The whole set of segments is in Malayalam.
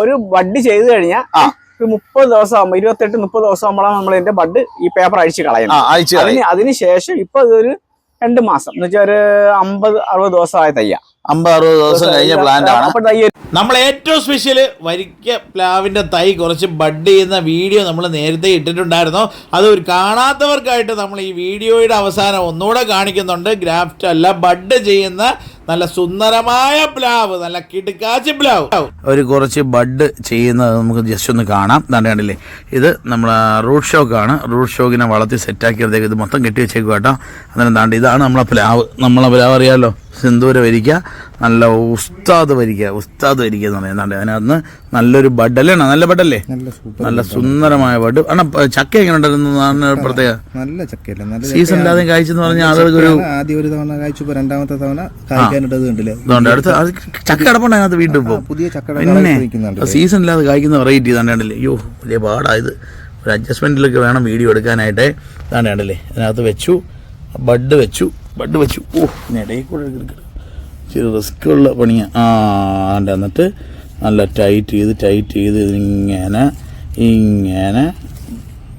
ഒരു ബഡ് ചെയ്ത് കഴിഞ്ഞാൽ 30 ദിവസം ആകുമ്പോൾ 28-30 ദിവസം ആകുമ്പോഴാണ് നമ്മൾ ഇതിന്റെ ബഡ് ഈ പേപ്പർ അഴിച്ച് കളയുന്നത്. അതിനുശേഷം ഇപ്പൊ ഇതൊരു 2 മാസം എന്ന് വെച്ചാൽ ഒരു 50-60 ദിവസമായ തയ്യ. 50-60 ദിവസം കഴിഞ്ഞ പ്ലാന്റ് ആണ്. നമ്മൾ ഏറ്റവും സ്പെഷ്യൽ വരിക്ക പ്ലാവിന്റെ തൈ കുറച്ച് ബഡ് ചെയ്യുന്ന വീഡിയോ നമ്മൾ നേരത്തെ ഇട്ടിട്ടുണ്ടായിരുന്നു. അത് ഒരു കാണാത്തവർക്കായിട്ട് നമ്മൾ ഈ വീഡിയോയുടെ അവസാനം ഒന്നുകൂടെ കാണിക്കുന്നുണ്ട്. ഗ്രാഫ്റ്റ് അല്ല, ബഡ് ചെയ്യുന്ന നല്ല സുന്ദരമായ പ്ലാവ്, നല്ല കിടുക്കാച്ചി പ്ലാവ്. ഒരു കുറച്ച് ബഡ് ചെയ്യുന്നത് നമുക്ക് ജസ്റ്റ് ഒന്ന് കാണാം. കണ്ടില്ലേ, ഇത് നമ്മളെ റൂട്ട് ഷോക്കാണ്. റൂട്ട് ഷോക്കിനെ വളർത്തി സെറ്റാക്കിയപ്പോഴത്തേക്ക് ഇത് മൊത്തം കെട്ടി വെച്ചേക്കും കേട്ടോ. അന്നേരം താണ്ട് ഇതാണ് നമ്മളെ പ്ലാവ്. അറിയാമല്ലോ, സിന്ദൂര വരിക്ക, നല്ല ഉസ്താദ് വരിക്ക എന്ന് പറയുന്നത്. അതിനകത്ത് നല്ലൊരു ബഡ് അല്ലേ? നല്ല ബഡല്ലേ, നല്ല സുന്ദരമായ ബഡ്. ചക്ക എങ്ങനെ ഉണ്ടായിരുന്നു? പ്രത്യേക നല്ല ചക്കയല്ല, സീസൺ ഇല്ലാതെ കായ്ച്ചെന്ന് പറഞ്ഞാൽ ആളുകൾക്കൊരു ആദ്യം ഒരു തവണ കായ്ച്ചു, രണ്ടാമത്തെ തവണ അടുത്ത് ചക്ക അടപ്പുണ്ട് അതിനകത്ത് വീണ്ടും ഇപ്പോൾ പുതിയ ചക്ക. പിന്നെ സീസൺ ഇല്ലാതെ കായ്ക്കുന്ന വെറൈറ്റി കണ്ടില്ലേ. അയ്യോ, വലിയ പാടായത്. ഒരു അഡ്ജസ്റ്റ്മെന്റിലൊക്കെ വേണം വീഡിയോ എടുക്കാനായിട്ട്. കണ്ടില്ലേ, അതിനകത്ത് വെച്ചു, ബഡ് വെച്ചു. ഓ, ഇടയിൽ കൂടെ ഇച്ചിരി റിസ്ക് ഉള്ള പണിയാണ്. എന്നിട്ട് നല്ല ടൈറ്റ് ചെയ്ത് ഇങ്ങനെ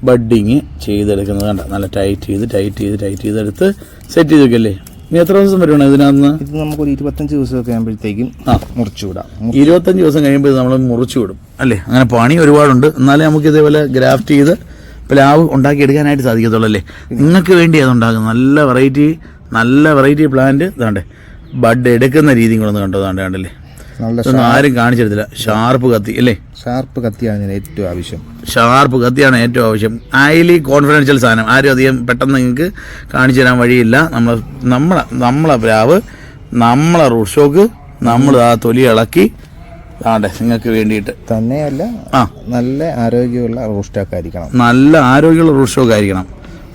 ബഡിങ് ചെയ്തെടുക്കുന്നത് കണ്ട. നല്ല ടൈറ്റ് ചെയ്തെടുത്ത് സെറ്റ് ചെയ്ത് വെക്കല്ലേ. ഇനി എത്ര ദിവസം വരുവാണ് ഇതിനകത്ത്? ഇത് നമുക്കൊരു 25 ദിവസമൊക്കെ ആകുമ്പോഴത്തേക്കും മുറിച്ചു വിടാം. 25 ദിവസം കഴിയുമ്പോൾ നമ്മൾ മുറിച്ചു വിടും അല്ലേ? അങ്ങനെ പണി ഒരുപാടുണ്ട്. എന്നാലേ നമുക്ക് ഇതേപോലെ ഗ്രാഫ്റ്റ് ചെയ്ത് പ്ലാവ് ഉണ്ടാക്കിയെടുക്കാനായിട്ട് സാധിക്കത്തുള്ളൂ അല്ലേ? നിങ്ങൾക്ക് വേണ്ടി അതുണ്ടാകും. നല്ല വെറൈറ്റി പ്ലാന്റ്. ഇതാണ്ട് ബഡ് എടുക്കുന്ന രീതിയും കൂടെ ഒന്ന് കണ്ടോ. കണ്ടല്ലേ, ഇതൊന്നും ആരും കാണിച്ചെടുത്തില്ല. ഷാർപ്പ് കത്തി അല്ലേ? ഷാർപ്പ് കത്തിയാണ് ഏറ്റവും ആവശ്യം. ഷാർപ്പ് കത്തിയാണ് ഏറ്റവും ആവശ്യം. ഹൈലി കോൺഫിഡൻഷ്യൽ സാധനം. ആരും അധികം പെട്ടെന്ന് നിങ്ങൾക്ക് കാണിച്ചു തരാൻ വഴിയില്ല. നമ്മളെ പ്ലാവ്, നമ്മളെ റൂട്ട് ഷോക്ക്, നമ്മൾ ആ തൊലി ഇളക്കി ആണ്ടെ നിങ്ങൾക്ക് വേണ്ടിയിട്ട് തന്നെയല്ല, നല്ല ആരോഗ്യമുള്ള റൂട്ട് സ്റ്റോക്ക് ആയിരിക്കണം. നല്ല ആരോഗ്യമുള്ള റൂട്ട് സ്റ്റോക്ക് ആയിരിക്കണം.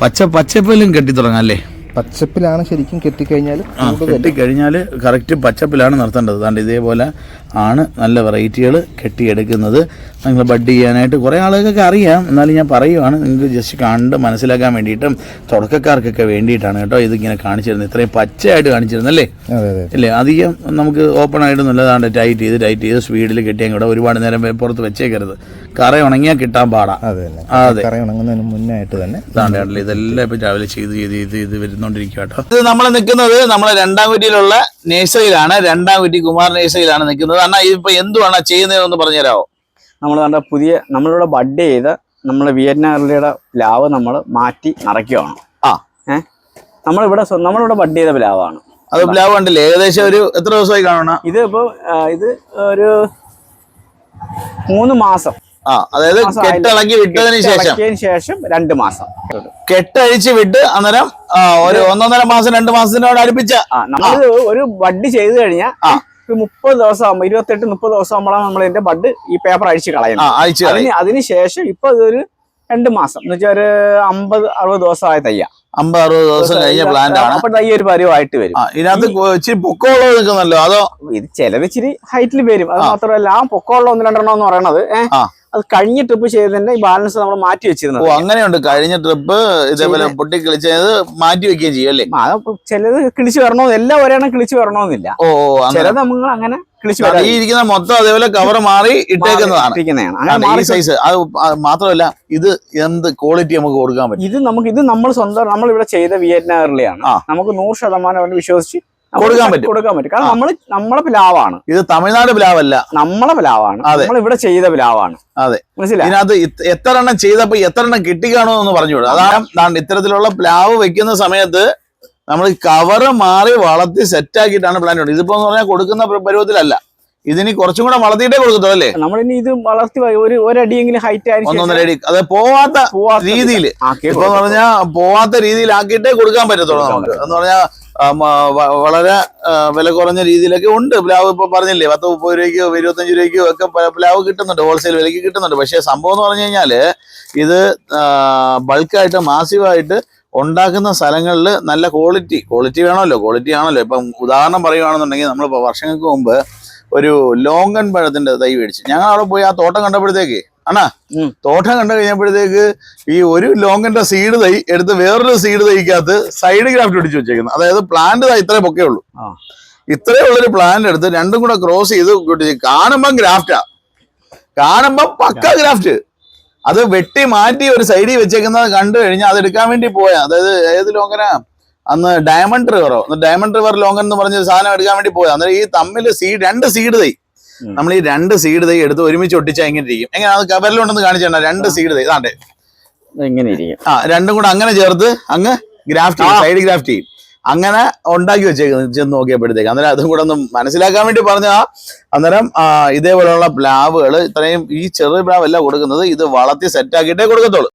പച്ചപ്പിലും കെട്ടി തുടങ്ങാം അല്ലേ? പച്ചപ്പിലാണ് ശരിക്കും. കെട്ടിക്കഴിഞ്ഞാൽ കറക്റ്റ് പച്ചപ്പിലാണ് നിർത്തേണ്ടത്. അതുകൊണ്ട് ഇതേപോലെ ആണ് നല്ല വെറൈറ്റികൾ കെട്ടിയെടുക്കുന്നത്. നിങ്ങൾ ബഡ് ചെയ്യാനായിട്ട് കുറേ ആളുകൾക്കൊക്കെ അറിയാം. എന്നാലും ഞാൻ പറയുവാണ്, നിങ്ങൾക്ക് ജസ്റ്റ് കണ്ട് മനസ്സിലാക്കാൻ വേണ്ടിയിട്ടും തുടക്കക്കാർക്കൊക്കെ വേണ്ടിയിട്ടാണ് കേട്ടോ ഇതിങ്ങനെ കാണിച്ചിരുന്നത്. ഇത്രയും പച്ചയായിട്ട് കാണിച്ചിരുന്നല്ലേ? അല്ലേ? അധികം നമുക്ക് ഓപ്പൺ ആയിട്ട് നല്ലതാണ്ട് ടൈറ്റ് ചെയ്ത് സ്പീഡിൽ കെട്ടിയാൽ കൂടെ ഒരുപാട് നേരം പുറത്ത് വെച്ചേക്കരുത്. കറ ഉണങ്ങിയാൽ കിട്ടാൻ പാടാ. അതെ, കറ ഉണങ്ങുന്നതിന് മുന്നായിട്ട് തന്നെ ഇതാണ്ടല്ലേ ഇതെല്ലാം ഇപ്പം രാവിലെ ചെയ്ത് വരുന്നോണ്ടിരിക്കുക കേട്ടോ. ഇത് നമ്മൾ നിൽക്കുന്നത് നമ്മളെ രണ്ടാംകുറ്റിയിലുള്ള നേഴ്സറിയിലാണ്. രണ്ടാംകുറ്റി കുമാർ നേഴ്സറിയിലാണ് നിൽക്കുന്നത്. കാരണം ഇതിപ്പോ എന്തുവാണ് ചെയ്യുന്നതെന്ന് പറഞ്ഞുതരാമോ? നമ്മൾ കണ്ട നമ്മളിവിടെ ബഡ് ചെയ്ത് നമ്മളെ വിയറ്റ്നാമിയുടെ പ്ലാവ് നമ്മൾ മാറ്റി നിറയ്ക്കുകയാണ്. നമ്മളിവിടെ ബഡ് ചെയ്ത പ്ലാവാണ്. അത് പ്ലാവ് കണ്ടില്ലേ, ഏകദേശം ഒരു എത്ര ദിവസമായി കാണണം? ഇത് ഇത് ഒരു 3 മാസം. അതായത് കെട്ടിളക്കി വിട്ടതിന് ശേഷം 2 മാസം കെട്ടഴിച്ച് വിട്ട് അന്നേരം ഒരു 1.5 മാസം 2 മാസത്തിനോട് അടുപ്പിച്ച നമ്മൾ ഒരു ബഡ് ചെയ്ത് കഴിഞ്ഞാൽ 30 ദിവസം ആകുമ്പോൾ 28-30 ദിവസം ആകുമ്പോഴാണ് നമ്മൾ ഇതിന്റെ ബഡ് ഈ പേപ്പർ അഴിച്ച് കളയുന്നത്. അതിനുശേഷം ഇപ്പൊ ഇതൊരു 2 മാസം എന്ന് വെച്ചാൽ ഒരു 50-60 ദിവസമായ തയ്യ. 50-60 ദിവസം കഴിഞ്ഞ പ്ലാന്റ് ആണ്. അപ്പൊ തയ്യ ഒരു പരുവായിട്ട് വരും. ഇതിനകത്ത് ഇച്ചിരി പൊക്കമുള്ളത് നിൽക്കുന്നല്ലോ, അതോ? ഇത് ചിലത് ഇച്ചിരി ഹൈറ്റിൽ വരും. അത് മാത്രമല്ല, ആ പൊക്കമുള്ള 1-2 എന്ന് പറയണത് അത് കഴിഞ്ഞ ട്രിപ്പ് ചെയ്തതിന്റെ ഈ ബാലൻസ് നമ്മൾ മാറ്റി വെച്ചിരുന്നത്. അങ്ങനെയുണ്ട്. കഴിഞ്ഞ ട്രിപ്പ് ഇതേപോലെ പൊട്ടി കിളിച്ചത് മാറ്റി വെക്കുകയും ചെയ്യും അല്ലേ? ചിലത് കിളിച്ച് വരണോ, എല്ലാം ഒരെണ്ണം കിളിച്ച് വരണമെന്നില്ല. ചിലത് നമ്മൾ അങ്ങനെ ഇരിക്കുന്ന മൊത്തം അതേപോലെ കവർ മാറി ഇട്ടേക്കുന്നതാണ്. ഈ സൈസ്. അത് മാത്രമല്ല, ഇത് എന്ത് ക്വാളിറ്റി നമുക്ക് കൊടുക്കാൻ പറ്റും? ഇത് നമ്മൾ സ്വന്തം നമ്മളിവിടെ ചെയ്ത വിയറ്റ്നാമിലെയാണ്. നമുക്ക് 100% വിശ്വസിച്ച് കൊടുക്കാൻ പറ്റും. കാരണം നമ്മളെ പ്ലാവാണ് ഇത്. തമിഴ്നാട് പ്ലാവല്ല, നമ്മളെ പ്ലാവാണ്. നമ്മൾ ഇവിടെ ചെയ്ത പ്ലാവാണ്. അതെ, മനസ്സിലായി. ഇതിനകത്ത് എത്ര എണ്ണം ചെയ്തപ്പോ എത്ര എണ്ണം കിട്ടിക്കാണോ എന്ന് പറഞ്ഞുകൂടും. അതാണ് ഇത്തരത്തിലുള്ള പ്ലാവ് വെക്കുന്ന സമയത്ത് നമ്മൾ കവറ് മാറി വളർത്തി സെറ്റാക്കിയിട്ടാണ് പ്ലാന്റ് ഉണ്ട്. ഇതിപ്പോ എന്ന് പറഞ്ഞാൽ കൊടുക്കുന്ന പരുവത്തിലല്ല. ഇതിനി കുറച്ചും കൂടെ വളർത്തിയിട്ടേ കൊടുക്കത്തോ അല്ലേ? നമ്മളിനി ഇത് വളർത്തി ഒരടിയെങ്കിലും ഹൈറ്റ് ആയി 1.5 അടി, അത് പോവാത്ത രീതിയിൽ ഇപ്പൊ പറഞ്ഞാൽ പോവാത്ത രീതിയിലാക്കിയിട്ടേ കൊടുക്കാൻ പറ്റത്തുള്ളൂ നമുക്ക്. എന്ന് പറഞ്ഞാൽ വളരെ വില കുറഞ്ഞ രീതിയിലൊക്കെ ഉണ്ട് പ്ലാവ്. ഇപ്പൊ പറഞ്ഞില്ലേ, 10-30 രൂപയ്ക്കോ 25 രൂപയ്ക്കോ ഒക്കെ പ്ലാവ് കിട്ടുന്നുണ്ട്, ഹോൾസെയിൽ വിലയ്ക്ക് കിട്ടുന്നുണ്ട്. പക്ഷെ സംഭവം എന്ന് പറഞ്ഞു കഴിഞ്ഞാല് ഇത് ബൾക്കായിട്ട് മാസീവായിട്ട് ഉണ്ടാക്കുന്ന സ്ഥലങ്ങളിൽ നല്ല ക്വാളിറ്റി വേണമല്ലോ. ക്വാളിറ്റി ആണല്ലോ. ഇപ്പം ഉദാഹരണം പറയുകയാണെന്നുണ്ടെങ്കിൽ, നമ്മളിപ്പോൾ വർഷങ്ങൾക്ക് മുമ്പ് ഒരു ലോങ്കൻ പഴത്തിന്റെ തൈ മേടിച്ചു. ഞങ്ങൾ അവിടെ പോയി ആ തോട്ടം കണ്ടപ്പോഴത്തേക്ക് തോട്ടം കണ്ടു കഴിഞ്ഞപ്പോഴത്തേക്ക് ഈ ഒരു ലോങ്കന്റെ സീഡ് തൈ എടുത്ത് വേറൊരു സീഡ് തൈക്കകത്ത് സൈഡ് ഗ്രാഫ്റ്റ് പിടിച്ചു വെച്ചേക്കുന്നത്. അതായത് പ്ലാന്റ് ഇത്രേ പൊക്കേ ഉള്ളൂ. ഇത്രേ ഉള്ളൊരു പ്ലാന്റ് എടുത്ത് രണ്ടും കൂടെ ക്രോസ് ചെയ്ത് കാണുമ്പം ഗ്രാഫ്റ്റാ. കാണുമ്പോ പക്ക ഗ്രാഫ്റ്റ്. അത് വെട്ടി മാറ്റി ഒരു സൈഡിൽ വെച്ചേക്കുന്നത് കണ്ടു കഴിഞ്ഞാൽ അത് എടുക്കാൻ വേണ്ടി പോയാ. അതായത് ഏത് ലോങ്ങന അന്ന് ഡയമണ്ട് റിവർ ലോങ്ങൻ എന്ന് പറഞ്ഞൊരു സാധനം എടുക്കാൻ വേണ്ടി പോയാ. അന്നേരം ഈ തമ്മിൽ രണ്ട് സീഡ് തൈ നമ്മൾ ഈ 2 സീഡ് തൈ എടുത്ത് ഒരുമിച്ച് ഒട്ടിച്ചാൽ എങ്ങനെ ഇരിക്കും? എങ്ങനെ അത് കവറിലുണ്ടെന്ന് കാണിച്ചിട്ടുണ്ടോ? 2 സീഡ് തൈ ഇതാണ്ടേ എങ്ങനെ ഇരിക്കും? രണ്ടും കൂടെ അങ്ങനെ ചേർത്ത് അങ്ങ് ഗ്രാഫ്റ്റ് ചെയ്യും, സൈഡ് ഗ്രാഫ്റ്റ് ചെയ്യും. അങ്ങനെ ഉണ്ടാക്കി വെച്ചേക്കുന്നത് ചെന്ന് നോക്കിയപ്പോഴത്തേക്ക്. അന്നേരം അതും കൂടെ ഒന്ന് മനസ്സിലാക്കാൻ വേണ്ടി പറഞ്ഞാ. അന്നേരം ഇതേപോലെയുള്ള പ്ലാവുകൾ ഇത്രയും ഈ ചെറിയ പ്ലാവ് അല്ല കൊടുക്കുന്നത്, ഇത് വളർത്തി സെറ്റാക്കിയിട്ടേ കൊടുക്കത്തുള്ളൂ.